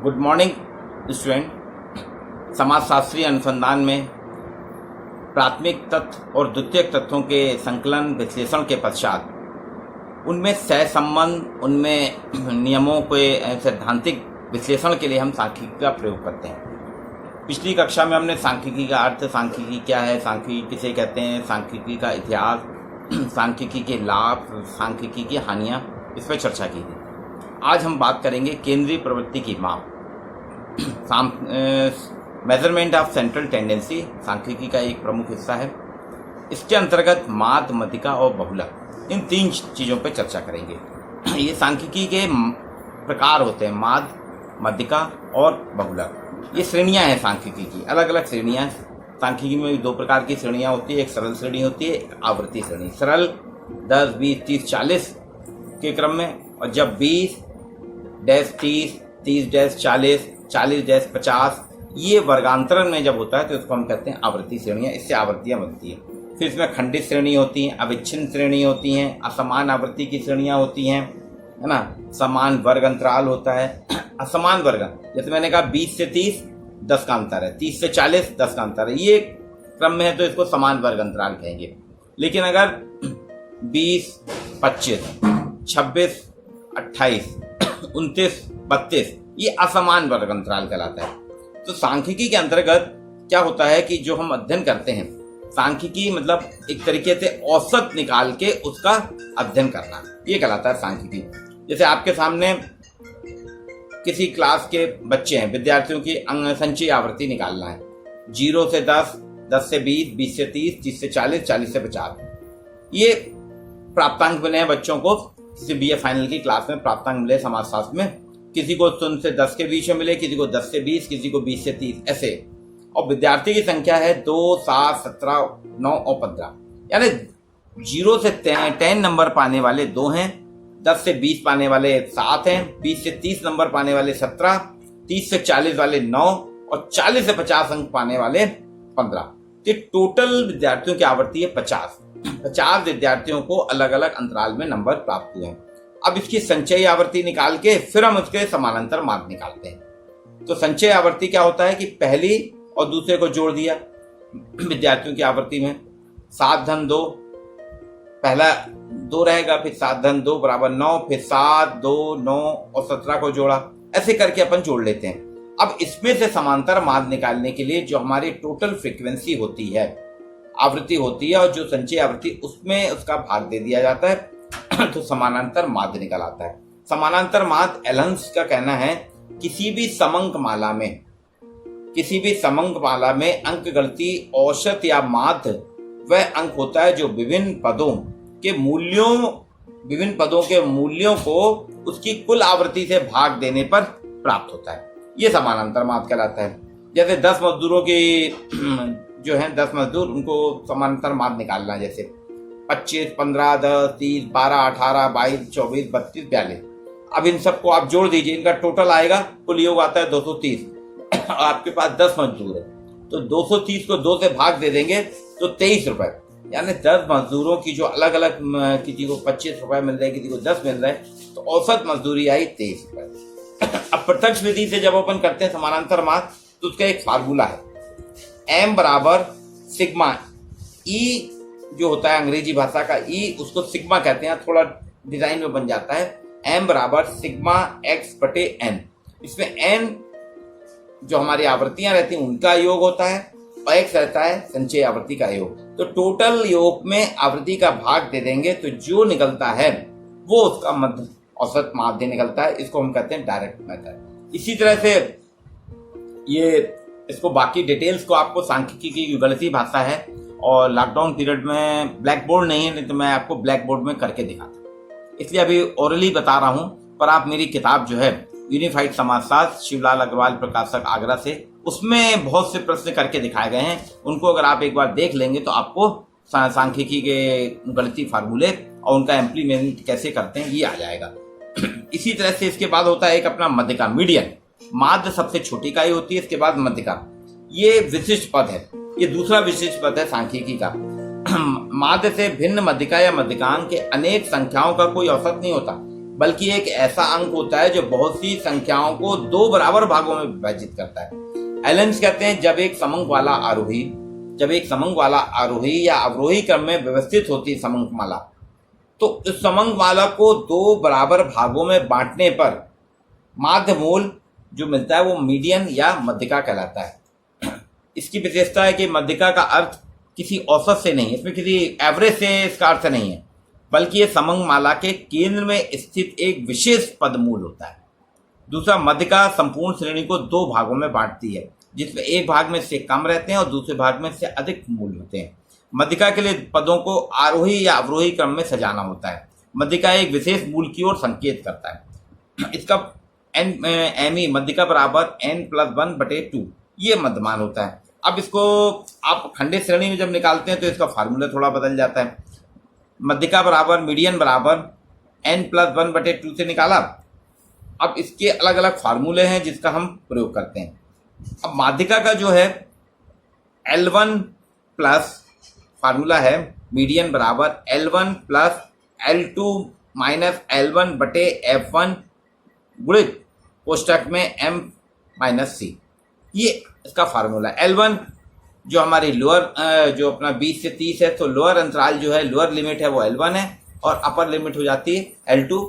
Good morning student. समाजशास्त्रीय अनुसंधान में प्राथमिक तथ्य और द्वितीयक तथ्यों के संकलन विश्लेषण के पश्चात उनमें सहसंबंध, उनमें नियमों के सैद्धांतिक विश्लेषण के लिए हम सांख्यिकी का प्रयोग करते हैं। पिछली कक्षा में हमने सांख्यिकी का अर्थ, सांख्यिकी क्या है, सांख्यिकी किसे कहते हैं, सांख्यिकी का इतिहास, सांख्यिकी के लाभ, सांख्यिकी की हानियाँ, इस पर चर्चा की थी। आज हम बात करेंगे केंद्रीय प्रवृत्ति की माप, मेजरमेंट ऑफ सेंट्रल टेंडेंसी, सांख्यिकी का एक प्रमुख हिस्सा है। इसके अंतर्गत माध्य, मध्यिका और बहुलक, इन तीन चीज़ों पर चर्चा करेंगे। ये सांख्यिकी के प्रकार होते हैं, माध्य, मध्यिका और बहुलक। ये श्रेणियां हैं सांख्यिकी की, अलग अलग श्रेणियां हैं। सांख्यिकी में दो प्रकार की श्रेणियां होती है, एक सरल श्रेणी होती है, एक आवृत्ति श्रेणी। सरल 10, 20, 30, 40 के क्रम में, और जब 20-30, 30-40, 40-50 ये वर्गांतरण में जब होता है तो इसको हम कहते हैं आवृत्ति श्रेणियाँ। इससे आवृत्तियाँ बनती हैं। फिर इसमें खंडित श्रेणी होती हैं, अविच्छिन्न श्रेणी होती हैं, असमान आवृत्ति की श्रेणियाँ होती हैं, है ना। समान वर्ग अंतराल होता है। असमान वर्ग, जैसे मैंने कहा 20 से 30 10 का अंतर है, 30 से 40 10 का अंतर है, ये क्रम में है तो इसको समान वर्ग अंतराल कहेंगे। लेकिन अगर 20, 25, 26, 28, 29, 32 ये असमान वर्ग अंतराल कहलाता है। तो सांख्यिकी के अंतर्गत क्या होता है कि जो हम अध्ययन करते हैं, सांख्यिकी मतलब एक तरीके से औसत निकाल के उसका अध्ययन करना, ये कहलाता है सांख्यिकी। जैसे आपके सामने किसी क्लास के बच्चे हैं, विद्यार्थियों की संचयी आवृत्ति निकालना है। 0 से 10, 10 से 20, 20 से 30, 30 से 40, 40 से 50 ये प्राप्तांक मिले हैं बच्चों को। किसी BA फाइनल की क्लास में प्राप्तांक मिले समाजशास्त्र में, किसी को 0 से 10 के बीच में मिले, किसी को 10 से 20, किसी को 20 से 30 ऐसे। और विद्यार्थी की संख्या है 2, 7, 17, 9 और 15, यानी 0 से 10 नंबर पाने वाले 2 हैं, 10 से 20 पाने वाले 7 हैं, 20 से 30 नंबर पाने वाले 17, 30 से 40 वाले 9 और 40 से 50 अंक पाने वाले 15। तो टोटल विद्यार्थियों की आवृत्ति है 50 विद्यार्थियों को अलग अलग अंतराल में नंबर प्राप्त हुए हैं। अब इसकी संचयी आवृत्ति निकाल के फिर हम उसके समानांतर माध्य निकालते हैं। तो संचयी आवृत्ति क्या होता है कि पहली और दूसरे को जोड़ दिया विद्यार्थियों की आवृत्ति में। 7 धन 2, पहला 2 रहेगा, फिर 7 धन 2 बराबर 9, फिर 7, 2, 9 और 17 को जोड़ा, ऐसे करके अपन जोड़ लेते हैं। अब इसमें से समांतर माध्य निकालने के लिए जो हमारी टोटल फ्रीक्वेंसी होती है, आवृत्ति होती है, और जो संचयी आवृत्ति उसमें उसका भाग दे दिया जाता है तो समानांतर माध्य निकल आता है। समानांतर माध्य एलहंस का कहना है किसी भी समंक माला में अंक गणती औसत या माध्य वह अंक होता है जो विभिन्न पदों के मूल्यों को उसकी कुल आवृत्ति से भाग देने पर प्राप्त होता है। ये समानांतर माध्य कहलाता है। जैसे 10 मजदूरों की जो है 10 मजदूर, उनको समानांतर माध्य निकालना है, जैसे 25, 15, 10, 30, 12, 18, 22, 24, 32, 42। अब इन सबको आप जोड़ दीजिए, इनका टोटल आएगा, कुल योग आता है 230। आपके पास 10 मजदूर है तो 230 को 2 से भाग दे देंगे तो 23 रुपए, यानी 10 मजदूरों की जो अलग अलग, किसी को 25 रुपए मिल रहे, किसी को 10 मिल रहे, तो औसत मजदूरी आई 23 रुपए। अब प्रत्यक्ष विधि से जब अपन करते हैं समानांतर माध्य तो उसका एक फार्मूला है, M बराबर सिग्मा E जो होता है अंग्रेजी भाषा का E, उसको सिग्मा कहते हैं, थोड़ा डिजाइन में बन जाता है। M बराबर सिग्मा x बटे n। इसमें n जो हमारी आवृत्तियां रहती हैं उनका योग होता है और x रहता है संचयी आवृत्ति का योग। तो टोटल योग में आवृत्ति का भाग दे देंगे तो जो निकलता है वो उसका मध्य औसत माध्य निकलता है। इसको हम कहते हैं डायरेक्ट मेथड। इसी तरह से इसको बाकी डिटेल्स को आपको सांख्यिकी की गणितीय भाषा है, और लॉकडाउन पीरियड में ब्लैक बोर्ड नहीं तो मैं आपको ब्लैक बोर्ड में करके दिखाता, इसलिए अभी ओरली बता रहा हूं। पर आप मेरी किताब जो है यूनिफाइड समाजशास्त्र, शिवलाल अग्रवाल प्रकाशक आगरा से, उसमें बहुत से प्रश्न करके दिखाए गए हैं। उनको अगर आप एक बार देख लेंगे तो आपको सांख्यिकी के गणितीय फार्मूले और उनका इम्प्लीमेंट कैसे करते हैं ये आ जाएगा। इसी तरह से इसके बाद होता है एक अपना मध्यिका, मीडियन। माध्य सबसे छोटी इकाई होती है, इसके बाद मध्यिका। ये विशिष्ट पद है, ये दूसरा विशिष्ट पद है सांख्यिकी का। माध्य से भिन्न मध्यिका या मध्यिकांक के अनेक संख्याओं का कोई औसत नहीं होता। बल्कि एक ऐसा अंक होता है जो बहुत सी संख्याओं को दो बराबर भागों में विभाजित करता है। एलेंस कहते हैं जब एक समंक वाला आरोही या अवरोही क्रम में व्यवस्थित होती समंक माला, तो उस समंक माला को दो बराबर भागों में बांटने पर माध्य मूल जो मिलता है वो मीडियन या मध्यिका कहलाता है। इसकी विशेषता है कि मध्यिका का अर्थ किसी औसत से नहीं, इसमें किसी एवरेज से इसका अर्थ नहीं है, बल्कि ये समंक माला के केंद्र में स्थित एक विशेष पदमूल होता है। दूसरा, मध्यिका संपूर्ण श्रेणी को दो भागों में बांटती है, जिसमें एक भाग में से कम रहते हैं और दूसरे भाग में से अधिक मूल होते हैं। मध्यिका के लिए पदों को आरोही या अवरोही क्रम में सजाना होता है। मध्यिका एक विशेष मूल की ओर संकेत करता है। इसका एमी मध्यिका बराबर n+1/2 ये मध्यमान होता है। अब इसको आप खंडित श्रेणी में जब निकालते हैं तो इसका फार्मूला थोड़ा बदल जाता है। मध्यिका बराबर मीडियन बराबर n+1/2 से निकाला। अब इसके अलग अलग फार्मूले हैं जिसका हम प्रयोग करते हैं। अब माध्यिका का जो है L1 प्लस फार्मूला है मीडियन बराबर L1 plus L2 minus L1/F1 गुणित कोष्टक में M-C, ये इसका फार्मूला। L1 जो हमारी लोअर जो अपना 20 से 30 है, तो लोअर अंतराल जो है, लोअर लिमिट है वो L1 है और अपर लिमिट हो जाती है L2।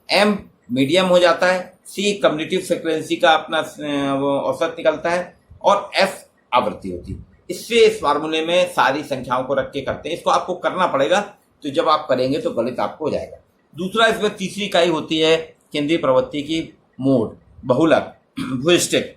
M मीडियम हो जाता है, C कम्युनिटिव फ्रीक्वेंसी का अपना वो औसत निकलता है और F आवृत्ति होती है। इससे इस फार्मूले में सारी संख्याओं को रख के करते हैं। इसको आपको करना पड़ेगा, तो जब आप करेंगे तो गणित आपको हो जाएगा। दूसरा, इसमें तीसरी इकाई होती है केंद्रीय प्रवृत्ति की मोड, बहुलक, भूयिष्ठिक।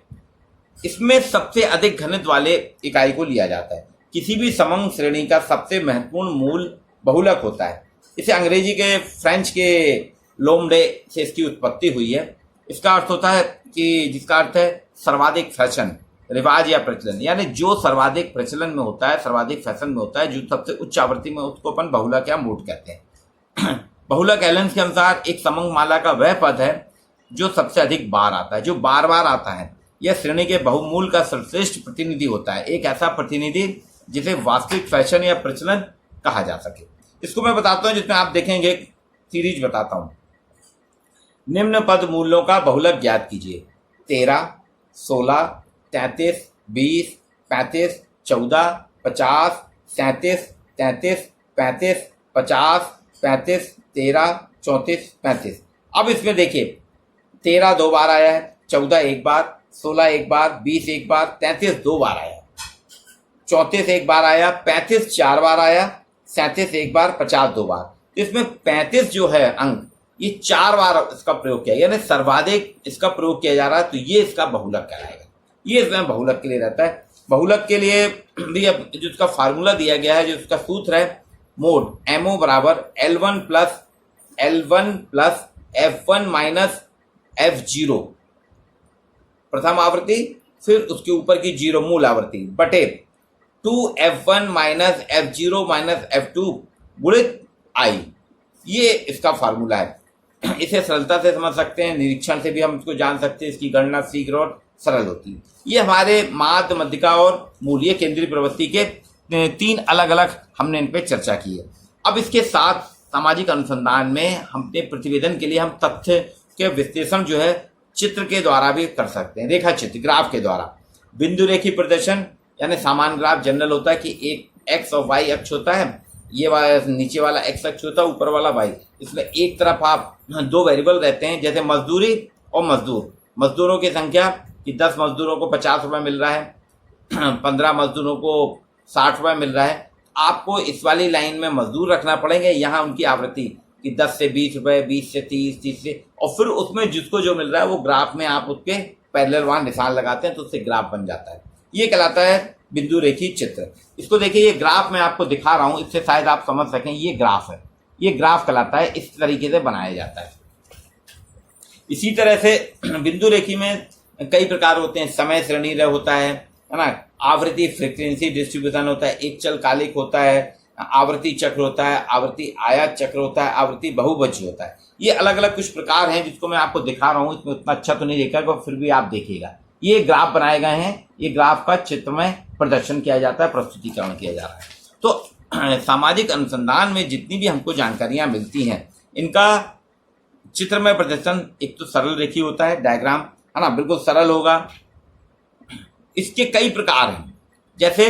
इसमें सबसे अधिक घनत्व वाले इकाई को लिया जाता है। किसी भी समंक श्रेणी का सबसे महत्वपूर्ण मूल बहुलक होता है। इसे अंग्रेजी के फ्रेंच के लोमडे से इसकी उत्पत्ति हुई है। इसका अर्थ होता है कि जिसका अर्थ है सर्वाधिक फैशन, रिवाज या प्रचलन, यानी जो सर्वाधिक प्रचलन में होता है, सर्वाधिक फैशन में होता है, जो सबसे उच्च आवृत्ति में, उसको अपन बहुलक या मोड कहते हैं। बहुलक एलेंस के अनुसार एक समंक माला का वह पद है जो सबसे अधिक बार आता है, जो बार बार आता है। यह श्रेणी के बहुमूल का सर्वश्रेष्ठ प्रतिनिधि होता है, एक ऐसा प्रतिनिधि जिसे वास्तविक फैशन या प्रचलन कहा जा सके। इसको मैं बताता हूँ, जिसमें आप देखेंगे सीरीज बताता हूँ। निम्न पद मूल्यों का बहुलक ज्ञात कीजिए: 13, 16, 33, 20, 35, 14, 50, 37, 33, 35, 50, 35, 13, 34, 35। अब इसमें देखिए 13 दो बार आया है, 14 एक बार, 16 एक बार, 20 एक बार, 33 दो बार आया, 34 एक बार आया, 35 4 बार आया, 37 एक बार, 50 दो बार। इसमें 35 जो है अंक, ये 4 बार इसका प्रयोग किया, यानी सर्वाधिक इसका प्रयोग किया जा रहा है, तो ये इसका बहुलक कहलाएगा। ये इसमें बहुलक के लिए रहता है। बहुलक के लिए भी अब जो इसका फार्मूला दिया गया है, जो इसका सूत्र है मोड, MO बराबर L1 plus F1 minus F0 प्रथम आवृत्ति, फिर उसके ऊपर की 0 मूल आवृत्ति, बटे 2F1 minus F0 minus F2 गुणित I। ये इसका फार्मूला है। इसे सरलता से समझ सकते हैं, निरीक्षण से भी हम इसको जान सकते हैं, इसकी गणना शीघ्र और सरल होती है। ये हमारे माध्य, मध्यिका और मूल, ये केंद्रीय प्रवृत्ति के 3 अलग अलग हमने इन पे चर्चा की है। अब इसके साथ सामाजिक अनुसंधान में हमने प्रतिवेदन के लिए हम तथ्य के विश्लेषण जो है चित्र के द्वारा भी कर सकते हैं, रेखा चित्र, ग्राफ के द्वारा। बिंदु रेखी प्रदर्शन यानी सामान्य ग्राफ जनरल होता है कि एक एक्स और वाई अक्ष होता है, ये नीचे वाला एक्स अक्ष होता है, ऊपर वाला वाई। इसमें एक तरफ आप 2 वेरिएबल रहते हैं, जैसे मजदूरी और मजदूर। मजदूरों की संख्या कि 10 मजदूरों को 50 रुपये मिल रहा है, 15 मजदूरों को 60 रुपये मिल रहा है। आपको इस वाली लाइन में मजदूर रखना पड़ेंगे, यहाँ उनकी आवृत्ति कि 10 से 20 रुपये, 20 से 30, 30 से, और फिर उसमें जिसको जो मिल रहा है वो ग्राफ में आप उसके पैरेलल वहाँ निशान लगाते हैं, तो उससे ग्राफ बन जाता है। ये कहलाता है बिंदु रेखी चित्र। इसको देखिए, ये ग्राफ मैं आपको दिखा रहा हूँ, इससे शायद आप समझ सकें। ये ग्राफ है, ये ग्राफ कहलाता है, इस तरीके से बनाया जाता है। इसी तरह से बिंदु रेखी में कई प्रकार होते हैं। समय श्रेणी रह होता है ना, आवृत्ति फ्रीक्वेंसी डिस्ट्रीब्यूशन होता है, एक चल कालिक होता है, आवृत्ति चक्र होता है, आवृत्ति आयात चक्र होता है, आवृत्ति बहुभुज होता है। ये अलग अलग कुछ प्रकार हैं जिसको मैं आपको दिखा रहा हूँ। इसमें उतना अच्छा तो नहीं देखा, फिर भी आप देखिएगा। ये ग्राफ बनाए गए हैं, ये ग्राफ का चित्र में प्रदर्शन किया जाता है, प्रस्तुतिकरण किया जा रहा है। तो सामाजिक अनुसंधान में जितनी भी हमको जानकारियाँ मिलती हैं, इनका चित्रमय प्रदर्शन एक तो सरल रेखी होता है, डायग्राम है ना, बिल्कुल सरल होगा। इसके कई प्रकार हैं, जैसे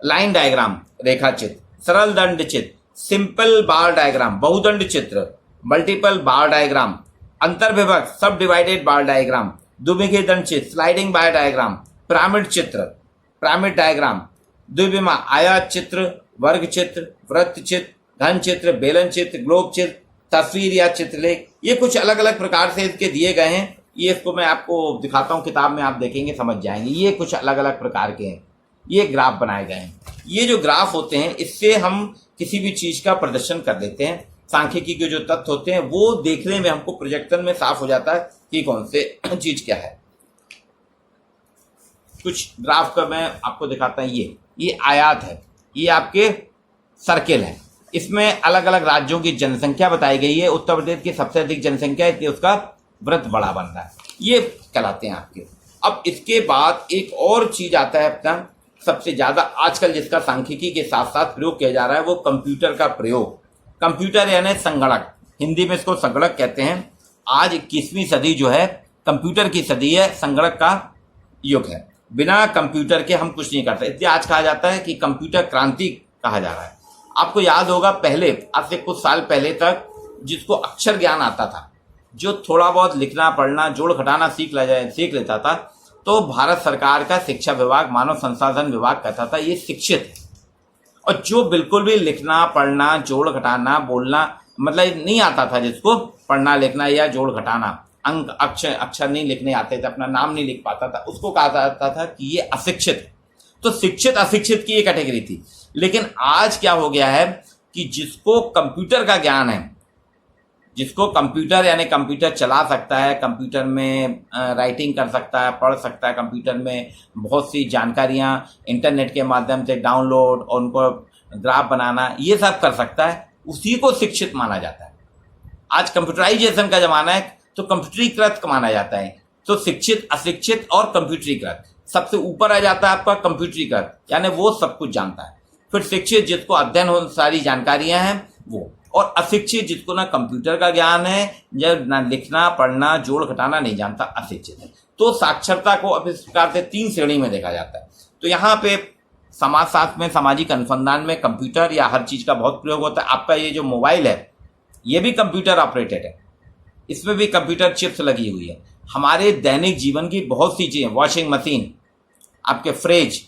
लाइन डायग्राम रेखा चित्र, सरल दंड चित्र, सिंपल बार डायग्राम, बहुदंड चित्र, मल्टीपल बार डायग्राम, अंतर्विभक्त सब डिवाइडेड बार डायग्राम, द्विमुखी दंड चित्र, स्लाइडिंग बार डायग्राम, पिरामिड चित्र, पिरामिड डायग्राम, द्विविमा आयत चित्र, वर्ग चित्र, वृत्त चित्र, घन चित्र, बेलन चित्र, ग्लोब चित्र, तस्वीर या चित्रलेख, ये कुछ अलग अलग प्रकार से इसके दिए गए हैं। ये इसको मैं आपको दिखाता हूँ, किताब में आप देखेंगे समझ जाएंगे। ये कुछ अलग अलग प्रकार के हैं, ये ग्राफ बनाए गए हैं। ये जो ग्राफ होते हैं इससे हम किसी भी चीज का प्रदर्शन कर देते हैं। सांख्यिकी के जो तथ्य होते हैं वो देखने में हमको प्रोजेक्शन में साफ हो जाता है कि कौन से चीज क्या है। कुछ ग्राफ का मैं आपको दिखाता हूँ। ये आयात है, ये आपके सर्किल है, इसमें अलग अलग राज्यों की जनसंख्या बताई गई है। उत्तर प्रदेश की सबसे अधिक जनसंख्या है इसलिए उसका वृत्त बड़ा बन रहा है, ये कहलाते हैं आपके। अब इसके बाद एक और चीज आता है अपना सबसे ज्यादा आजकल जिसका सांख्यिकी के साथ साथ प्रयोग किया जा रहा है, वो कंप्यूटर का प्रयोग। कंप्यूटर यानी संगणक, हिंदी में इसको संगणक कहते हैं। आज 21वीं सदी जो है कंप्यूटर की सदी है, संगणक का युग है। बिना कंप्यूटर के हम कुछ नहीं करते, इसलिए आज कहा जाता है कि कंप्यूटर क्रांति कहा जा रहा है। आपको याद होगा पहले, आज से कुछ साल पहले तक जिसको अक्षर ज्ञान आता था, जो थोड़ा बहुत लिखना पढ़ना जोड़ घटाना सीख लेता था, तो भारत सरकार का शिक्षा विभाग, मानव संसाधन विभाग कहता था ये शिक्षित है। और जो बिल्कुल भी लिखना पढ़ना जोड़ घटाना बोलना मतलब नहीं आता था, जिसको पढ़ना लिखना या जोड़ घटाना अंक अक्षर नहीं लिखने आते थे, अपना नाम नहीं लिख पाता था, उसको कहा जाता था कि ये अशिक्षित है। तो शिक्षित अशिक्षित की ये कैटेगरी थी। लेकिन आज क्या हो गया है कि जिसको कंप्यूटर का ज्ञान है, जिसको कंप्यूटर यानी कंप्यूटर चला सकता है, कंप्यूटर में राइटिंग कर सकता है, पढ़ सकता है, कंप्यूटर में बहुत सी जानकारियां इंटरनेट के माध्यम से डाउनलोड और उनको ग्राफ बनाना ये सब कर सकता है, उसी को शिक्षित माना जाता है। आज कंप्यूटराइजेशन का जमाना है तो कंप्यूटरीकृत माना जाता है। तो शिक्षित अशिक्षित और कंप्यूटरीकृत, सबसे ऊपर आ जाता है आपका कंप्यूटरीकृत, यानी वो सब कुछ जानता है। फिर शिक्षित जिसको अध्ययन हो सारी जानकारियां हैं वो, और अशिक्षित जिसको ना कंप्यूटर का ज्ञान है या ना लिखना पढ़ना जोड़ घटाना नहीं जानता, अशिक्षित है। तो साक्षरता को अब इस प्रकार से 3 श्रेणी में देखा जाता है। तो यहाँ पे समाजशास्त्र में, सामाजिक अनुसंधान में कंप्यूटर या हर चीज का बहुत प्रयोग होता है। आपका ये जो मोबाइल है ये भी कंप्यूटर ऑपरेटेड है, इसमें भी कंप्यूटर चिप्स लगी हुई है। हमारे दैनिक जीवन की बहुत सी चीजें, वॉशिंग मशीन, आपके फ्रिज,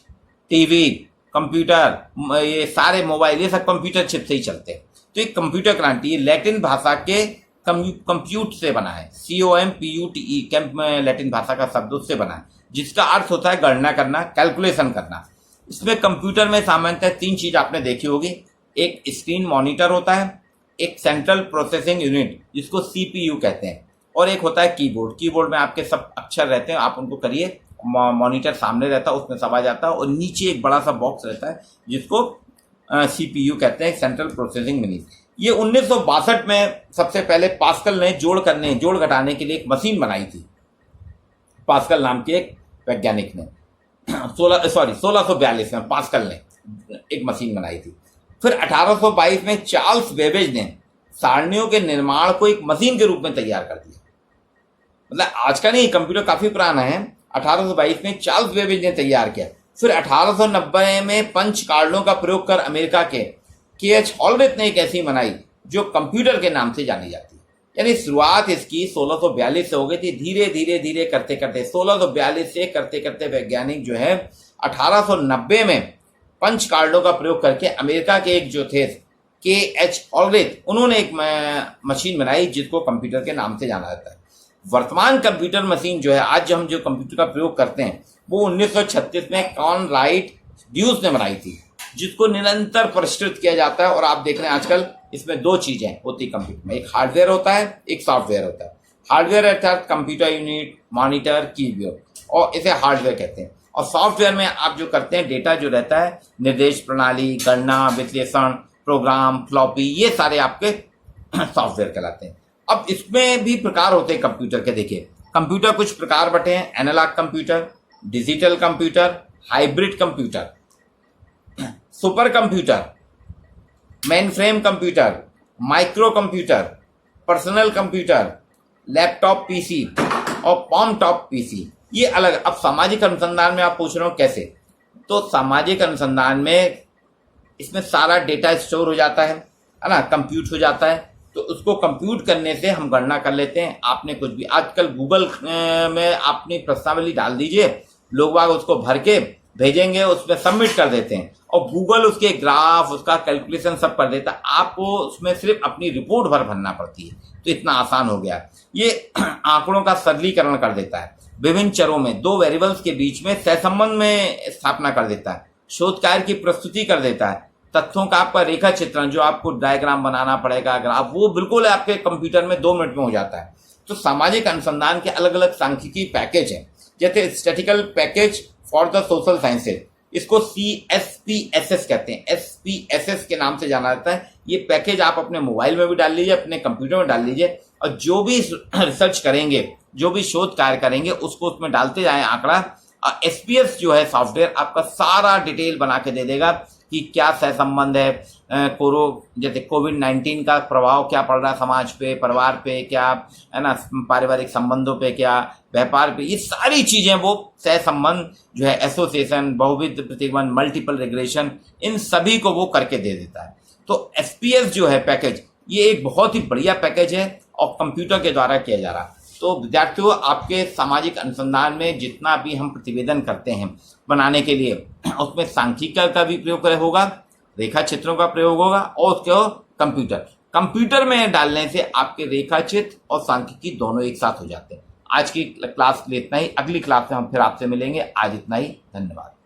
टीवी, कंप्यूटर, ये सारे मोबाइल, ये सब कंप्यूटर चिप से ही चलते हैं। तो एक कंप्यूटर क्रांति लैटिन भाषा के कंप्यूट से बना है, COMPUTE, लैटिन भाषा का शब्द उससे बना है, जिसका अर्थ होता है गणना करना, कैलकुलेशन करना। इसमें कंप्यूटर में सामान्यतः 3 चीज आपने देखी होगी। एक स्क्रीन मॉनिटर होता है, एक सेंट्रल प्रोसेसिंग यूनिट जिसको CPU कहते हैं, और एक होता है कीबोर्ड। कीबोर्ड में आपके सब अक्षर रहते हैं, आप उनको करिए, मॉनिटर सामने रहता है, उसमें सब आ जाता है, और नीचे एक बड़ा सा बॉक्स रहता है जिसको CPU कहते हैं, सेंट्रल प्रोसेसिंग यूनिट। ये 1962 में सबसे पहले पास्कल ने जोड़ घटाने के लिए एक मशीन बनाई थी। पास्कल नाम के एक वैज्ञानिक ने 1642 में पास्कल ने एक मशीन बनाई थी। फिर 1822 में चार्ल्स बेबेज ने सारणियों के निर्माण को एक मशीन के रूप में तैयार कर दिया। मतलब आज का नहीं, कंप्यूटर काफी पुराना है। 1822 में चार्ल्स बेबेज ने तैयार किया। फिर 1890 में पंच कार्डों का प्रयोग कर अमेरिका के KH हॉलवेथ ने एक ऐसी बनाई जो कंप्यूटर के नाम से जानी जाती है। यानी शुरुआत इसकी 1642 से हो गई थी। धीरे धीरे करते 1642 से करते वैज्ञानिक जो है 1890 में पंच कार्डों का प्रयोग करके अमेरिका के एक जो थे KH हॉलवेथ, उन्होंने एक मशीन बनाई जिसको कंप्यूटर के नाम से जाना जाता है। वर्तमान कंप्यूटर मशीन जो है, आज जो हम जो कंप्यूटर का प्रयोग करते हैं, वो 1936 में कॉनराड ड्यूस ने बनाई थी, जिसको निरंतर परिष्कृत किया जाता है। और आप देख रहे हैं आजकल इसमें 2 चीजें होती कंप्यूटर में, एक हार्डवेयर होता है, एक सॉफ्टवेयर होता है। हार्डवेयर अर्थात कंप्यूटर यूनिट, मॉनिटर, कीबोर्ड, और इसे हार्डवेयर कहते हैं। और सॉफ्टवेयर में आप जो करते हैं, डेटा जो रहता है, निर्देश प्रणाली, गणना, विश्लेषण, प्रोग्राम, फ्लॉपी, ये सारे आपके सॉफ्टवेयर कहलाते हैं। अब इसमें भी प्रकार होते हैं कंप्यूटर के। देखिए कंप्यूटर कुछ प्रकार बटे हैं, analog computer, digital computer, hybrid computer, super computer, main frame computer, micro computer, personal computer, laptop PC और पॉम टॉप पीसी, ये अलग। अब सामाजिक अनुसंधान में आप पूछ रहे हो कैसे, तो सामाजिक अनुसंधान में इसमें सारा डेटा स्टोर हो जाता है ना, कंप्यूट हो जाता है। तो उसको कंप्यूट करने से हम गणना कर लेते हैं। आपने कुछ भी आजकल गूगल में अपनी प्रश्नावली डाल दीजिए, लोग बाग उसको भर के भेजेंगे, उसमें सबमिट कर देते हैं और गूगल उसके ग्राफ, उसका कैलकुलेशन सब कर देता है। आपको उसमें सिर्फ अपनी रिपोर्ट भरना पड़ती है, तो इतना आसान हो गया। ये आंकड़ों का सरलीकरण कर देता है, विभिन्न चरों में दो वेरिएबल्स के बीच में सहसंबंध में स्थापना कर देता है, शोध कार्य की प्रस्तुति कर देता है, तथ्यों का आपका रेखा चित्रण, जो आपको डायग्राम बनाना पड़ेगा, ग्राफ, वो बिल्कुल आपके कंप्यूटर में 2 मिनट में हो जाता है। तो सामाजिक अनुसंधान के अलग अलग सांख्यिकी पैकेज हैं, जैसे statistical package for the social sciences, इसको CSPSS कहते हैं, SPSS के नाम से जाना जाता है। ये पैकेज आप अपने मोबाइल में भी डाल लीजिए, अपने कंप्यूटर में डाल लीजिए, और जो भी रिसर्च करेंगे, जो भी शोध कार्य करेंगे, उसको उसमें डालते जाएं आंकड़ा। SPS जो है सॉफ्टवेयर आपका सारा डिटेल बना के दे देगा कि क्या सहसंबंध है, जैसे कोविड-19 का प्रभाव क्या पड़ रहा है समाज पे, परिवार पे, क्या है ना, पारिवारिक संबंधों पे, क्या व्यापार पे, ये सारी चीजें वो सहसंबंध जो है, एसोसिएशन, बहुविध प्रतिबंध, मल्टीपल रिग्रेशन, इन सभी को वो करके दे देता है। तो SPS जो है पैकेज, ये एक बहुत ही बढ़िया पैकेज है और कंप्यूटर के द्वारा किया जा रहा है। तो विद्यार्थियों, आपके सामाजिक अनुसंधान में जितना भी हम प्रतिवेदन करते हैं बनाने के लिए, उसमें सांख्यिकी का भी प्रयोग होगा, रेखा चित्रों का प्रयोग होगा, और उसके कंप्यूटर में डालने से आपके रेखा चित्र और सांख्यिकी दोनों एक साथ हो जाते हैं। आज की क्लास के लिए इतना ही। अगली क्लास में हम फिर आपसे मिलेंगे। आज इतना ही। धन्यवाद।